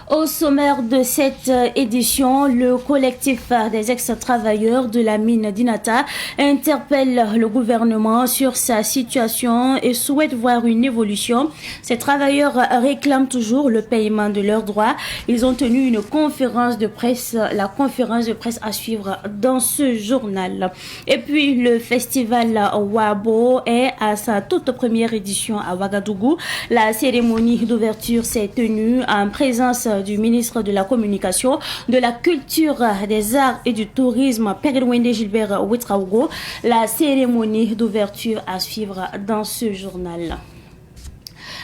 Au sommaire de cette édition, le collectif des ex-travailleurs de la mine d'Inata interpelle le gouvernement sur sa situation et souhaite voir une évolution. Ces travailleurs réclament toujours le paiement de leurs droits. Ils ont tenu une conférence de presse, la conférence de presse à suivre dans ce journal. Et puis le festival Wabo est à sa toute première édition à Ouagadougou. La cérémonie d'ouverture s'est tenue en présence du ministre de la Communication, de la Culture, des Arts et du Tourisme, Père-Wende Gilbert Ouetraogo. La cérémonie d'ouverture à suivre dans ce journal.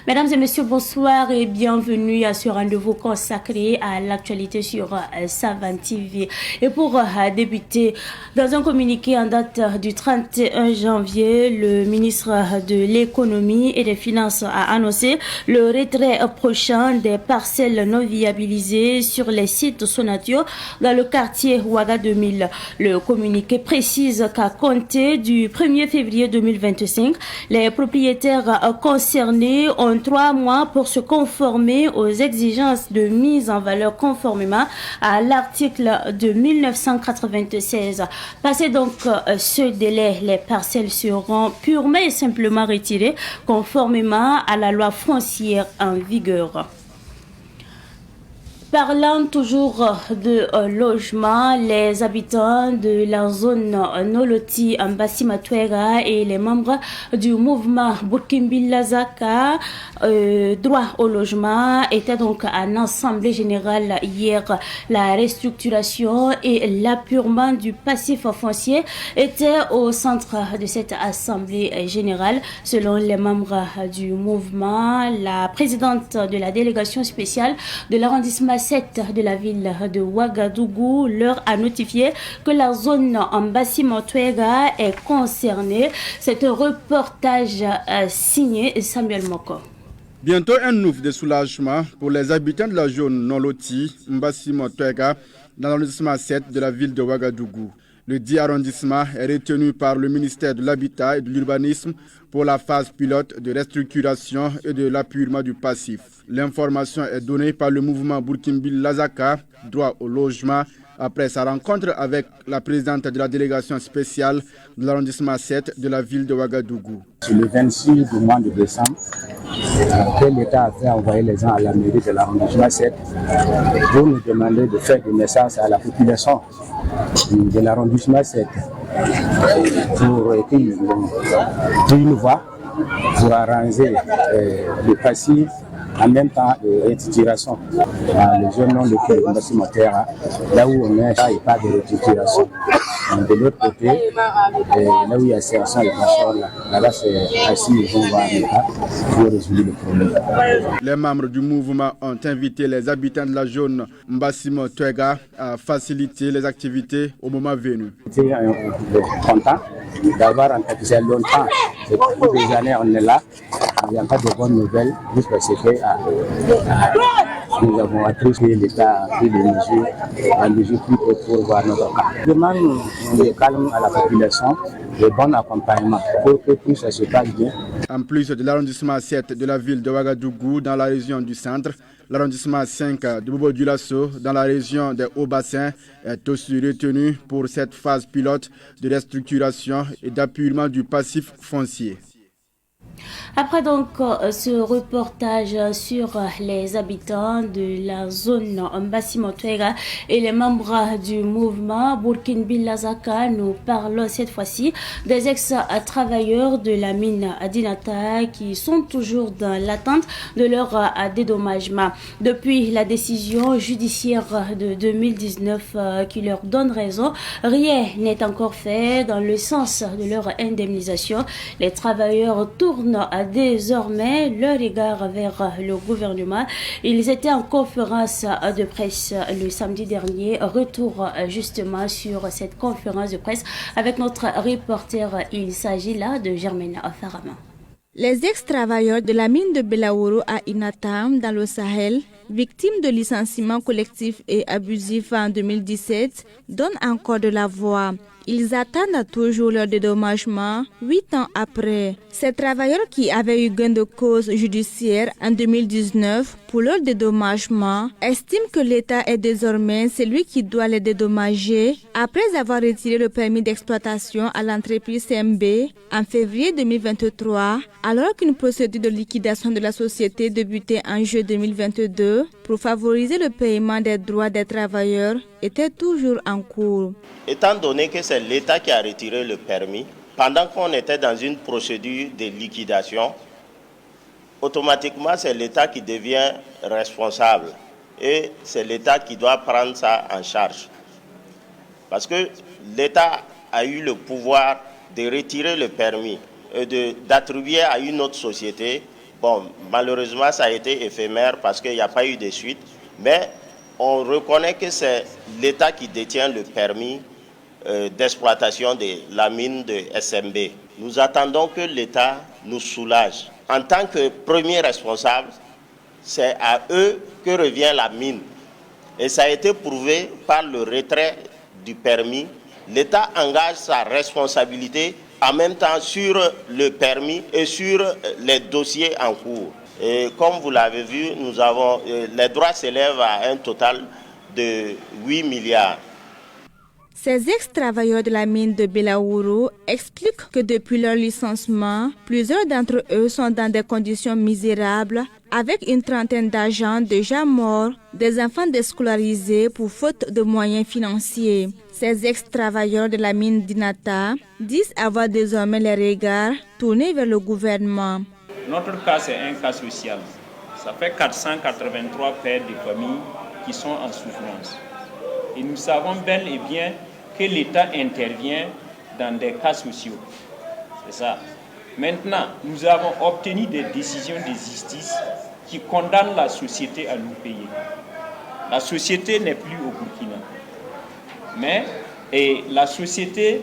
Mesdames et messieurs, bonsoir et bienvenue à ce rendez-vous consacré à l'actualité sur Savane TV. Et pour débuter, dans un communiqué en date du 31 janvier, le ministre de l'économie et des finances a annoncé le retrait prochain des parcelles non viabilisées sur les sites Sonatio dans le quartier Ouaga 2000. Le communiqué précise qu'à compter du 1er février 2025, les propriétaires concernés ont 3 mois pour se conformer aux exigences de mise en valeur conformément à l'article de 1996. Passé donc ce délai, les parcelles seront purement et simplement retirées conformément à la loi foncière en vigueur. Parlant toujours de logement, les habitants de la zone Noloti en Bassimatouera et les membres du mouvement Burkimbi-Lazaka droit au logement étaient donc en assemblée générale hier. La restructuration et l'appurement du passif foncier étaient au centre de cette assemblée générale. Selon les membres du mouvement, la présidente de la délégation spéciale de l'arrondissement 7 de la ville de Ouagadougou leur a notifié que la zone en Bassimatouega est concernée. C'est un reportage signé Samuel Moko. Bientôt un ouf de soulagement pour les habitants de la zone non-loti Bassimatouega dans l'arrondissement 7 de la ville de Ouagadougou. Le dit arrondissement est retenu par le ministère de l'Habitat et de l'Urbanisme pour la phase pilote de restructuration et de l'appurement du passif. L'information est donnée par le mouvement Burkimbi-Lazaka, droit au logement, après sa rencontre avec la présidente de la délégation spéciale de l'arrondissement 7 de la ville de Ouagadougou. Le 26 du mois de décembre, l'État a fait envoyer les gens à la mairie de l'arrondissement 7 pour nous demander de faire des messages à la population de l'arrondissement 7 pour une voie pour arranger le passif en même temps de restructuration. Les jeunes non de Bassimatouega, là où on est, il n'y a pas de restructuration. De l'autre côté, là où il y a ces actions de transport, là-bas c'est assis, ils vont voir l'État pour résoudre le problème. Les membres du mouvement ont invité les habitants de la zone Bassimatouega à faciliter les activités au moment venu. J'étais content d'avoir rencontré longtemps. Depuis des années, on est là. Il n'y a pas de bonnes nouvelles, juste parce que nous avons appris que l'État a pris des mesures plus pour voir notre cas. Je demande le calme à la population, le bon accompagnement pour que tout ça se passe bien. En plus de l'arrondissement 7 de la ville de Ouagadougou dans la région du centre, l'arrondissement 5 de Bobo-Dioulasso dans la région des Hauts-Bassins est aussi retenu pour cette phase pilote de restructuration et d'appurement du passif foncier. Après donc ce reportage sur les habitants de la zone Bassimatouega et les membres du mouvement Burkimbi-Lazaka, nous parlons cette fois-ci des ex-travailleurs de la mine d'Inata qui sont toujours dans l'attente de leur dédommagement. Depuis la décision judiciaire de 2019 qui leur donne raison, rien n'est encore fait dans le sens de leur indemnisation. Les travailleurs tournent désormais leur regard vers le gouvernement. Ils étaient en conférence de presse le samedi dernier. Retour justement sur cette conférence de presse avec notre reporter. Il s'agit là de Germaine Farama. Les ex-travailleurs de la mine de Belaouro à Inata, dans le Sahel, victimes de licenciements collectifs et abusifs en 2017, donnent encore de la voix. ils attendent toujours leur dédommagement 8 ans après. Ces travailleurs qui avaient eu gain de cause judiciaire en 2019 pour leur dédommagement estiment que l'État est désormais celui qui doit les dédommager après avoir retiré le permis d'exploitation à l'entreprise CMB en février 2023, alors qu'une procédure de liquidation de la société débutait en juillet 2022 pour favoriser le paiement des droits des travailleurs était toujours en cours. Étant donné que c'est l'État qui a retiré le permis, pendant qu'on était dans une procédure de liquidation, automatiquement c'est l'État qui devient responsable et c'est l'État qui doit prendre ça en charge. Parce que l'État a eu le pouvoir de retirer le permis et d'attribuer à une autre société. Bon, malheureusement ça a été éphémère parce qu'il n'y a pas eu de suite, mais on reconnaît que c'est l'État qui détient le permis d'exploitation de la mine de SMB. Nous attendons que l'État nous soulage. En tant que premier responsable, c'est à eux que revient la mine. Et ça a été prouvé par le retrait du permis. L'État engage sa responsabilité en même temps sur le permis et sur les dossiers en cours. Et comme vous l'avez vu, les droits s'élèvent à un total de 8 milliards. Ces ex-travailleurs de la mine de Belaourou expliquent que depuis leur licenciement, plusieurs d'entre eux sont dans des conditions misérables, avec une trentaine d'agents déjà morts, des enfants déscolarisés pour faute de moyens financiers. Ces ex-travailleurs de la mine d'Inata disent avoir désormais les regards tournés vers le gouvernement. Notre cas, c'est un cas social. Ça fait 483 pères de famille qui sont en souffrance. Et nous savons bel et bien que l'État intervient dans des cas sociaux. C'est ça. Maintenant, nous avons obtenu des décisions de justice qui condamnent la société à nous payer. La société n'est plus au Burkina. Mais la société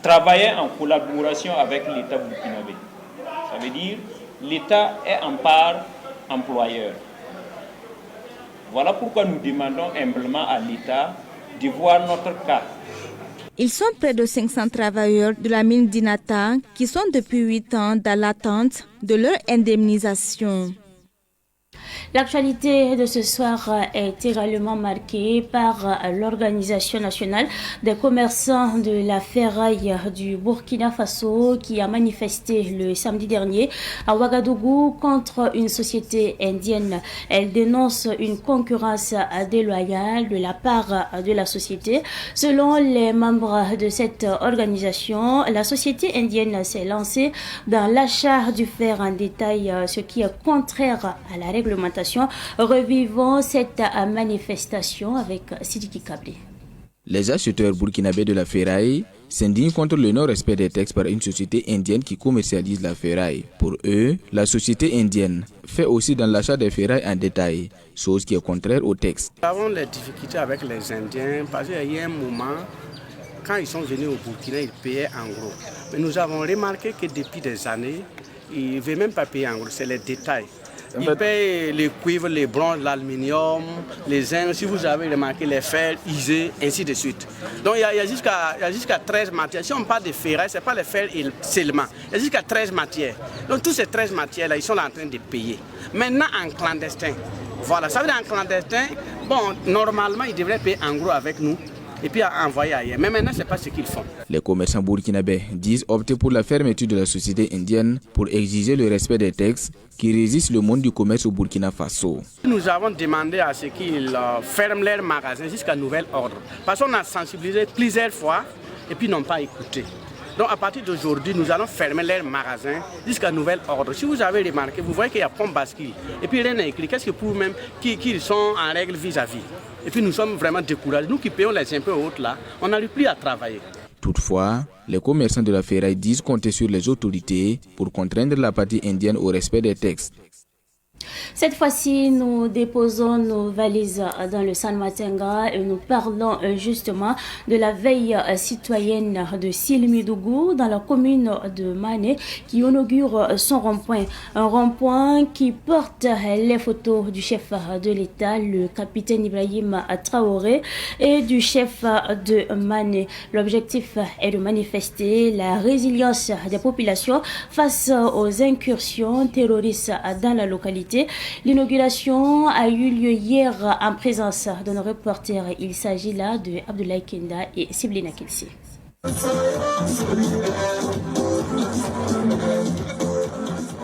travaillait en collaboration avec l'État burkinabé. Ça veut dire l'État est en part employeur. Voilà pourquoi nous demandons humblement à l'État de voir notre cas. Ils sont près de 500 travailleurs de la mine d'Inata qui sont depuis 8 ans dans l'attente de leur indemnisation. L'actualité de ce soir est également marquée par l'Organisation nationale des commerçants de la ferraille du Burkina Faso qui a manifesté le samedi dernier à Ouagadougou contre une société indienne. Elle dénonce une concurrence déloyale de la part de la société. Selon les membres de cette organisation, la société indienne s'est lancée dans l'achat du fer en détail, ce qui est contraire à la réglementation. Revivons cette manifestation avec Sidiki Kablé. Les acheteurs burkinabés de la ferraille s'indignent contre le non-respect des textes par une société indienne qui commercialise la ferraille. Pour eux, la société indienne fait aussi dans l'achat des ferrailles en détail, chose qui est contraire aux textes. Nous avons les difficultés avec les Indiens parce qu'il y a un moment, quand ils sont venus au Burkina, ils payaient en gros. Mais nous avons remarqué que depuis des années, ils ne veulent même pas payer en gros, c'est les détails. Ils payent les cuivres, les bronzes, l'aluminium, les zinc, si vous avez remarqué, les fers, isés, ainsi de suite. Donc il y a jusqu'à 13 matières. Si on parle de ferraille, ce n'est pas les fers seulement. Il y a jusqu'à 13 matières. Donc toutes ces 13 matières-là, ils sont en train de payer. Maintenant en clandestin. Voilà, ça veut dire en clandestin, bon, normalement, ils devraient payer en gros avec nous. Et puis envoyer ailleurs. Mais maintenant, ce n'est pas ce qu'ils font. Les commerçants burkinabés disent opter pour la fermeture de la société indienne pour exiger le respect des textes qui régissent le monde du commerce au Burkina Faso. Nous avons demandé à ce qu'ils ferment leurs magasins jusqu'à nouvel ordre. Parce qu'on a sensibilisé plusieurs fois et puis ils n'ont pas écouté. Donc à partir d'aujourd'hui, nous allons fermer leurs magasins jusqu'à nouvel ordre. Si vous avez remarqué, vous voyez qu'il y a pompe bascule. Et puis rien n'est écrit. Qu'est-ce que pour même qu'ils sont en règle vis-à-vis. Et puis nous sommes vraiment découragés. Nous qui payons les impôts hautes là, on n'arrive plus à travailler. Toutefois, les commerçants de la ferraille disent compter sur les autorités pour contraindre la partie indienne au respect des textes. Cette fois-ci, nous déposons nos valises dans le San Matenga et nous parlons justement de la veille citoyenne de Silmidougou dans la commune de Mané qui inaugure son rond-point. Un rond-point qui porte les photos du chef de l'État, le capitaine Ibrahim Traoré, et du chef de Mané. L'objectif est de manifester la résilience des populations face aux incursions terroristes dans la localité. L'inauguration a eu lieu hier en présence de nos reporters. Il s'agit là de Abdoulaye Kenda et Siblina Kilsi.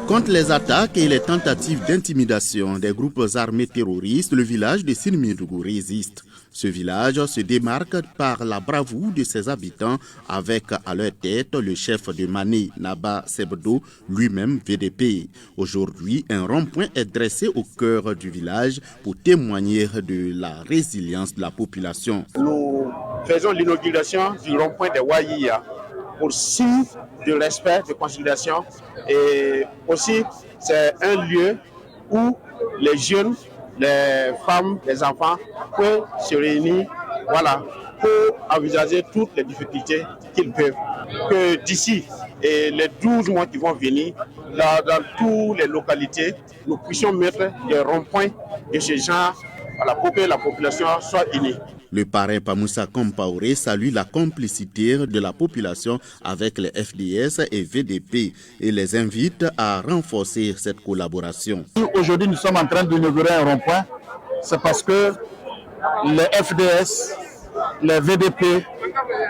Contre les attaques et les tentatives d'intimidation des groupes armés terroristes, le village de Silmidougou résiste. Ce village se démarque par la bravoure de ses habitants avec à leur tête le chef de Mané, Naba Sebdo, lui-même VDP. Aujourd'hui, un rond-point est dressé au cœur du village pour témoigner de la résilience de la population. Nous faisons l'inauguration du rond-point de Waïya pour signe de respect, de considération, et aussi c'est un lieu où les jeunes, les femmes, les enfants peuvent se réunir, pour envisager toutes les difficultés qu'ils peuvent. Que d'ici et les 12 mois qui vont venir, dans toutes les localités, nous puissions mettre des ronds-points de ce genre pour que la population soit unie. Le parrain Pamoussa Compaoré salue la complicité de la population avec les FDS et VDP et les invite à renforcer cette collaboration. Aujourd'hui, nous sommes en train d'inaugurer un rond-point. C'est parce que les FDS, les VDP,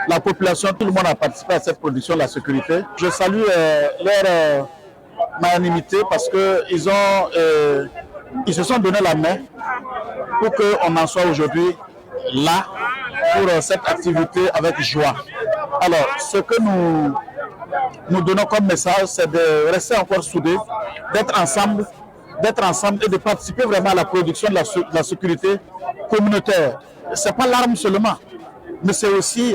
la population, tout le monde a participé à cette production de la sécurité. Je salue leur magnanimité parce qu'ils se sont donné la main pour qu'on en soit aujourd'hui là pour cette activité avec joie. Alors, ce que nous donnons comme message, c'est de rester encore soudés, d'être ensemble et de participer vraiment à la production de la sécurité communautaire. Ce n'est pas l'arme seulement, mais c'est aussi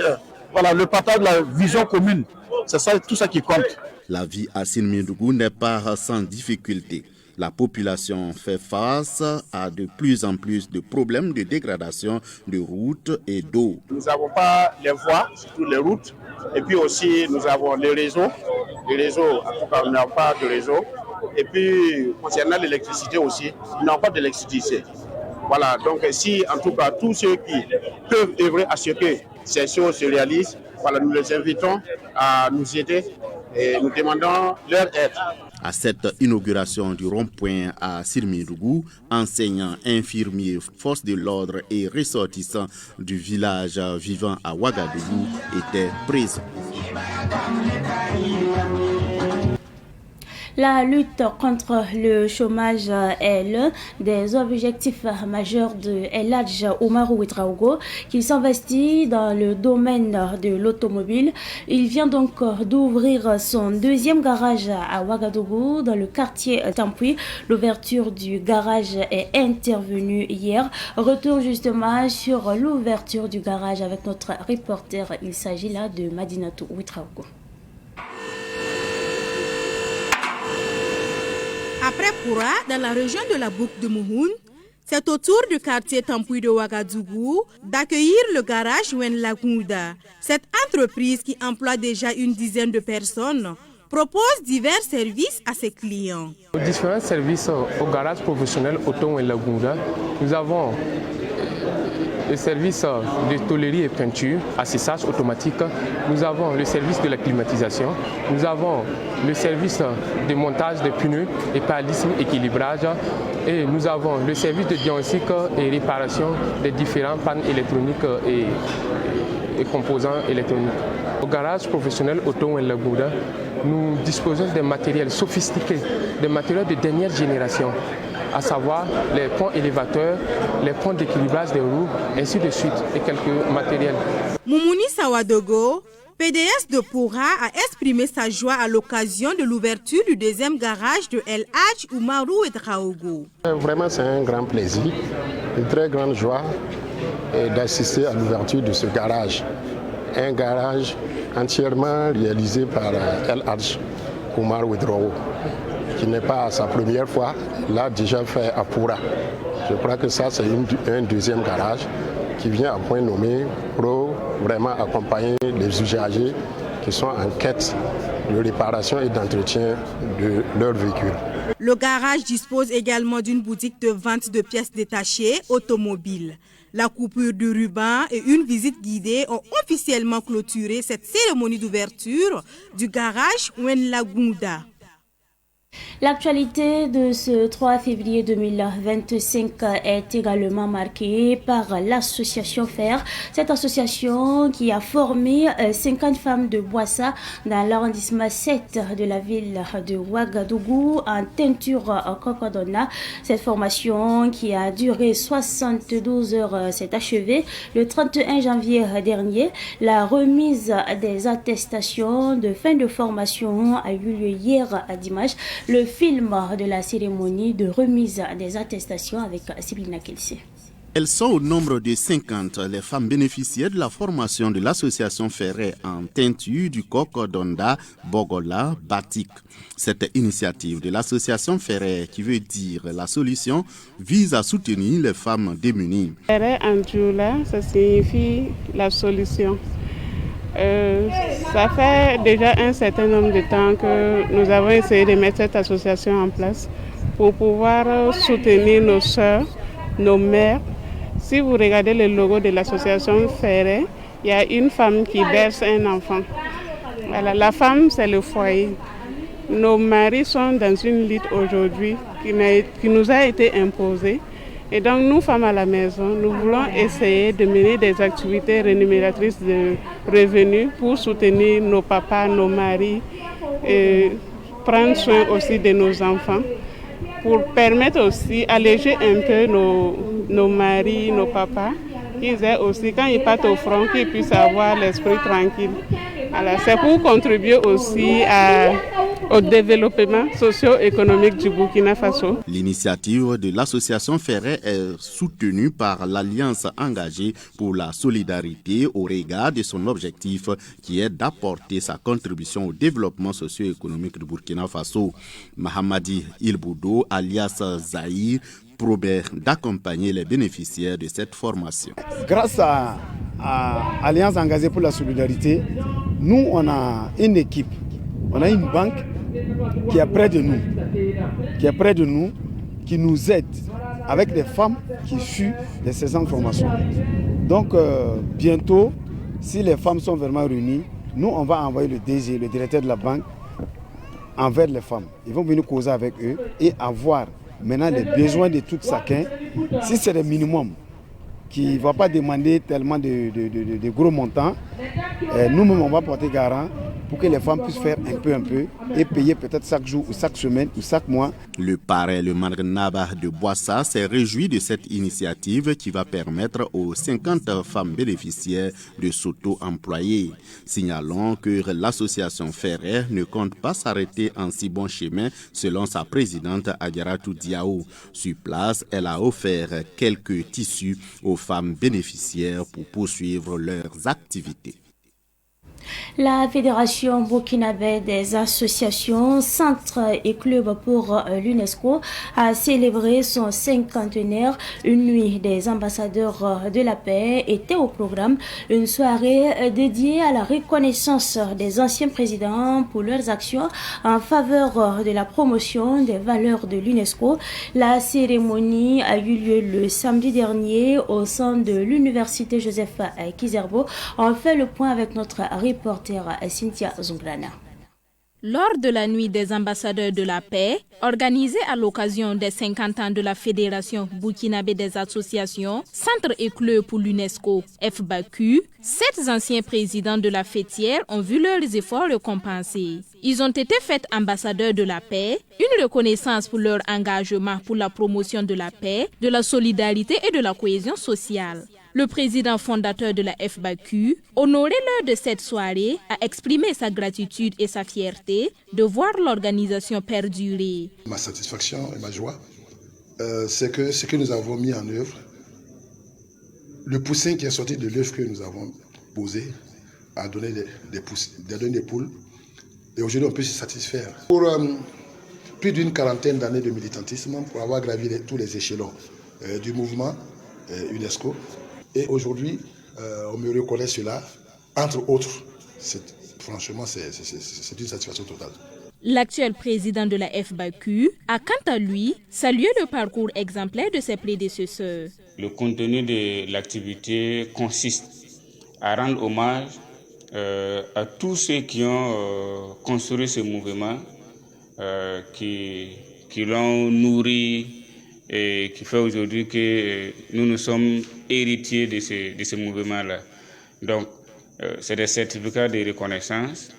le partage de la vision commune. C'est ça, tout ça qui compte. La vie à Silmidougou n'est pas sans difficulté. La population fait face à de plus en plus de problèmes de dégradation de routes et d'eau. Nous n'avons pas les voies, surtout les routes, et puis aussi nous avons les réseaux. Les réseaux, en tout cas, nous n'avons pas de réseau. Et puis, concernant l'électricité aussi, nous n'avons pas d'électricité. Voilà, donc si en tout cas tous ceux qui peuvent œuvrer à ce que ces choses se réalisent, nous les invitons à nous aider et nous demandons leur aide. À cette inauguration du rond-point à Silmidougou, enseignants, infirmiers, forces de l'ordre et ressortissants du village vivant à Ouagadougou étaient présents. La lutte contre le chômage est l'un des objectifs majeurs de El Hadj Oumarou Ouedraogo, qui s'investit dans le domaine de l'automobile. Il vient donc d'ouvrir son deuxième garage à Ouagadougou, dans le quartier Tampoui. L'ouverture du garage est intervenue hier. Retour justement sur l'ouverture du garage avec notre reporter. Il s'agit là de Madinatou Ouedraogo. Après Poura, dans la région de la boucle de Mouhoun, c'est au tour du quartier Tampoui de Ouagadougou d'accueillir le garage Wen Lagouda. Cette entreprise qui emploie déjà une dizaine de personnes propose divers services à ses clients. Différents services au garage professionnel Auto Wen Lagouda. Nous avons le service de tôlerie et peinture, assistance automatique. Nous avons le service de la climatisation. Nous avons le service de montage des pneus, épalisme, équilibrage. Et nous avons le service de diagnostic et réparation des différents pannes électroniques et composants électroniques. Au garage professionnel Auto Lagouda, nous disposons de matériels sophistiqués, des matériels de dernière génération, à savoir les ponts élévateurs, les ponts d'équilibrage des roues, ainsi de suite, et quelques matériels. Moumouni Sawadogo, PDS de Poura, a exprimé sa joie à l'occasion de l'ouverture du deuxième garage de El Hadj Oumarou Ouedraogo. Vraiment, c'est un grand plaisir, une très grande joie d'assister à l'ouverture de ce garage. Un garage entièrement réalisé par El Hadj Oumarou Ouedraogo. qui n'est pas sa première fois, l'a déjà fait à Poura. Je crois que ça, c'est un deuxième garage qui vient à point nommé pour vraiment accompagner les usagers qui sont en quête de réparation et d'entretien de leur véhicule. Le garage dispose également d'une boutique de vente de pièces détachées automobiles. La coupure de ruban et une visite guidée ont officiellement clôturé cette cérémonie d'ouverture du garage Wenlagunda. L'actualité de ce 3 février 2025 est également marquée par l'association FAIRE. Cette association qui a formé 50 femmes de Boissa dans l'arrondissement 7 de la ville de Ouagadougou en teinture cocodona. Cette formation qui a duré 72 heures s'est achevée le 31 janvier dernier. La remise des attestations de fin de formation a eu lieu hier à dimanche. Le film de la cérémonie de remise des attestations avec Sibylla Kelsey. Elles sont au nombre de 50, les femmes bénéficiaires de la formation de l'association FAIRE en teinture du cocodonda, Bogola, Batik. Cette initiative de l'association FAIRE, qui veut dire la solution, vise à soutenir les femmes démunies. FAIRE en Djoula, ça signifie la solution. Ça fait déjà un certain nombre de temps que nous avons essayé de mettre cette association en place pour pouvoir soutenir nos sœurs, nos mères. Si vous regardez le logo de l'association FAIRE, il y a une femme qui berce un enfant. Voilà, la femme, c'est le foyer. Nos maris sont dans une lutte aujourd'hui qui nous a été imposée. Et donc nous, femmes à la maison, nous voulons essayer de mener des activités rémunératrices de revenus pour soutenir nos papas, nos maris, et prendre soin aussi de nos enfants, pour permettre aussi, alléger un peu nos maris, nos papas, qu'ils aient aussi, quand ils partent au front, qu'ils puissent avoir l'esprit tranquille. Alors, c'est pour contribuer aussi au développement socio-économique du Burkina Faso. L'initiative de l'association FAIRE est soutenue par l'Alliance engagée pour la solidarité au regard de son objectif qui est d'apporter sa contribution au développement socio-économique du Burkina Faso. Mahamadi Ilboudo, alias Zahir, promet d'accompagner les bénéficiaires de cette formation. Grâce à Alliance engagée pour la solidarité, nous on a une équipe, on a une banque qui est près de nous, qui nous aide avec des femmes qui suivent les 16 ans de formation. Donc bientôt, si les femmes sont vraiment réunies, nous on va envoyer le DG, le directeur de la banque, envers les femmes. Ils vont venir causer avec eux et avoir maintenant les besoins de tout chacun. Si c'est le minimum, qui ne va pas demander tellement de gros montants, nous-mêmes on va porter garant pour que les femmes puissent faire un peu et payer peut-être chaque jour ou chaque semaine ou chaque mois. Le parrain, le Marnaba de Boissa, s'est réjoui de cette initiative qui va permettre aux 50 femmes bénéficiaires de s'auto-employer. Signalons que l'association FAIRE ne compte pas s'arrêter en si bon chemin selon sa présidente Adjaratou Diao. Sur place, elle a offert quelques tissus aux femmes bénéficiaires pour poursuivre leurs activités. La Fédération burkinabé des associations, centres et clubs pour l'UNESCO a célébré son 50e. Une nuit des ambassadeurs de la paix était au programme, une soirée dédiée à la reconnaissance des anciens présidents pour leurs actions en faveur de la promotion des valeurs de l'UNESCO. La cérémonie a eu lieu le samedi dernier au centre de l'Université Joseph Kizerbo. On fait le point avec notre reporter Cynthia Zungrana. Lors de la nuit des ambassadeurs de la paix, organisée à l'occasion des 50 ans de la Fédération burkinabé des associations, centres et clubs pour l'UNESCO, FBAQ, 7 anciens présidents de la fêtière ont vu leurs efforts récompensés. Ils ont été faits ambassadeurs de la paix, une reconnaissance pour leur engagement pour la promotion de la paix, de la solidarité et de la cohésion sociale. Le président fondateur de la FBAQ, honoré lors de cette soirée, a exprimé sa gratitude et sa fierté de voir l'organisation perdurer. Ma satisfaction et ma joie, c'est que ce que nous avons mis en œuvre, le poussin qui est sorti de l'œuvre que nous avons posé, a donné des poules. Et aujourd'hui, on peut se satisfaire. plus d'une quarantaine d'années de militantisme pour avoir gravi tous les échelons du mouvement UNESCO. Et aujourd'hui, on me reconnaît cela, entre autres. Franchement, c'est une satisfaction totale. L'actuel président de la FBAQ a quant à lui salué le parcours exemplaire de ses prédécesseurs. Le contenu de l'activité consiste à rendre hommage à tous ceux qui ont construit ce mouvement, qui l'ont nourri et qui fait aujourd'hui que nous sommes héritiers de ce mouvement-là. Donc, c'est des certificats de reconnaissance,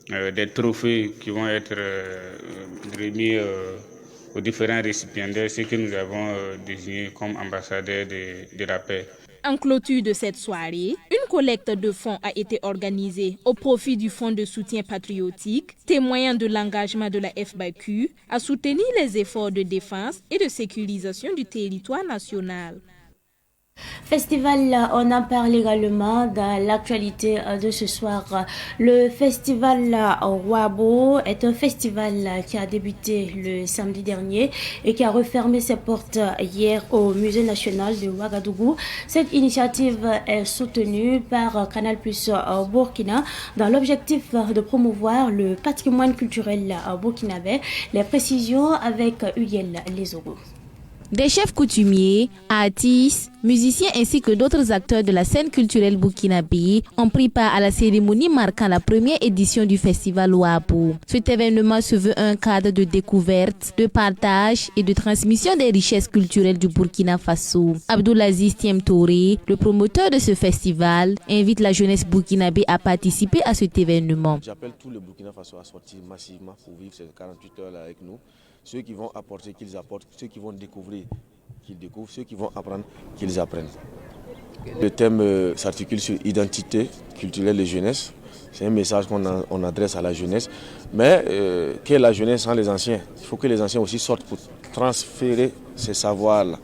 des trophées qui vont être remis aux différents récipiendaires, ceux que nous avons désignés comme ambassadeurs de la paix. En clôture de cette soirée, une collecte de fonds a été organisée au profit du Fonds de soutien patriotique, témoignant de l'engagement de la FBAQ à soutenir les efforts de défense et de sécurisation du territoire national. Festival, on en parle également dans l'actualité de ce soir. Le festival Wabo est un festival qui a débuté le samedi dernier et qui a refermé ses portes hier au Musée national de Ouagadougou. Cette initiative est soutenue par Canal+ Burkina dans l'objectif de promouvoir le patrimoine culturel burkinabé. Les précisions avec Uriel Lesoro. Des chefs coutumiers, artistes, musiciens ainsi que d'autres acteurs de la scène culturelle burkinabé ont pris part à la cérémonie marquant la première édition du festival Wabo. Cet événement se veut un cadre de découverte, de partage et de transmission des richesses culturelles du Burkina Faso. Abdoulaziz Thiem Touré, le promoteur de ce festival, invite la jeunesse burkinabé à participer à cet événement. J'appelle tout le Burkina Faso à sortir massivement pour vivre ces 48 heures-là avec nous. Ceux qui vont apporter, qu'ils apportent. Ceux qui vont découvrir, qu'ils découvrent. Ceux qui vont apprendre, qu'ils apprennent. Le thème s'articule sur l'identité culturelle de jeunesse. C'est un message qu'on adresse à la jeunesse. Mais qu'est la jeunesse sans les anciens? Il faut que les anciens aussi sortent pour transférer ces savoirs-là,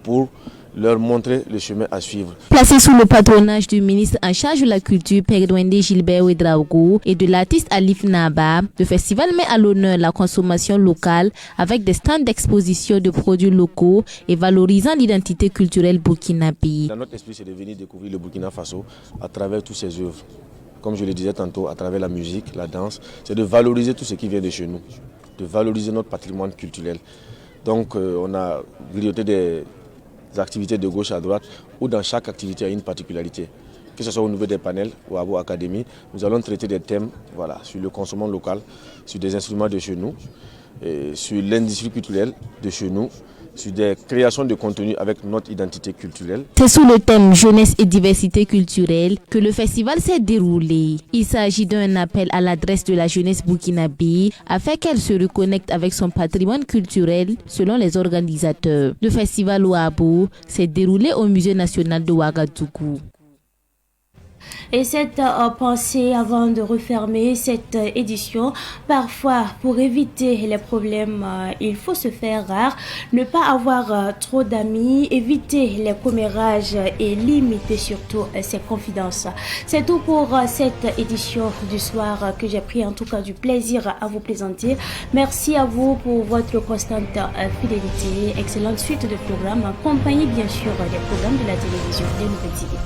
pour leur montrer le chemin à suivre. Placé sous le patronage du ministre en charge de la culture, Père Douende Gilbert Ouedraogo, et de l'artiste Alif Naba, le festival met à l'honneur la consommation locale avec des stands d'exposition de produits locaux et valorisant l'identité culturelle burkinabé. Dans notre esprit, c'est de venir découvrir le Burkina Faso à travers toutes ses œuvres. Comme je le disais tantôt, à travers la musique, la danse, c'est de valoriser tout ce qui vient de chez nous, de valoriser notre patrimoine culturel. Donc on a grignoté des activités de gauche à droite, où dans chaque activité il y a une particularité. Que ce soit au niveau des panels ou à Wabo Academy, nous allons traiter des thèmes sur le consommation local, sur des instruments de chez nous, sur l'industrie culturelle de chez nous, sur des créations de contenu avec notre identité culturelle. C'est sous le thème jeunesse et diversité culturelle que le festival s'est déroulé. Il s'agit d'un appel à l'adresse de la jeunesse burkinabé afin qu'elle se reconnecte avec son patrimoine culturel selon les organisateurs. Le festival Wabo s'est déroulé au Musée national de Ouagadougou. Et cette pensée avant de refermer cette édition, parfois pour éviter les problèmes, il faut se faire rare, ne pas avoir trop d'amis, éviter les commérages et limiter surtout ses confidences. C'est tout pour cette édition du soir que j'ai pris en tout cas du plaisir à vous présenter. Merci à vous pour votre constante fidélité. Excellente suite de programmes, accompagnez bien sûr les programmes de la télévision des Nouvelles Idées.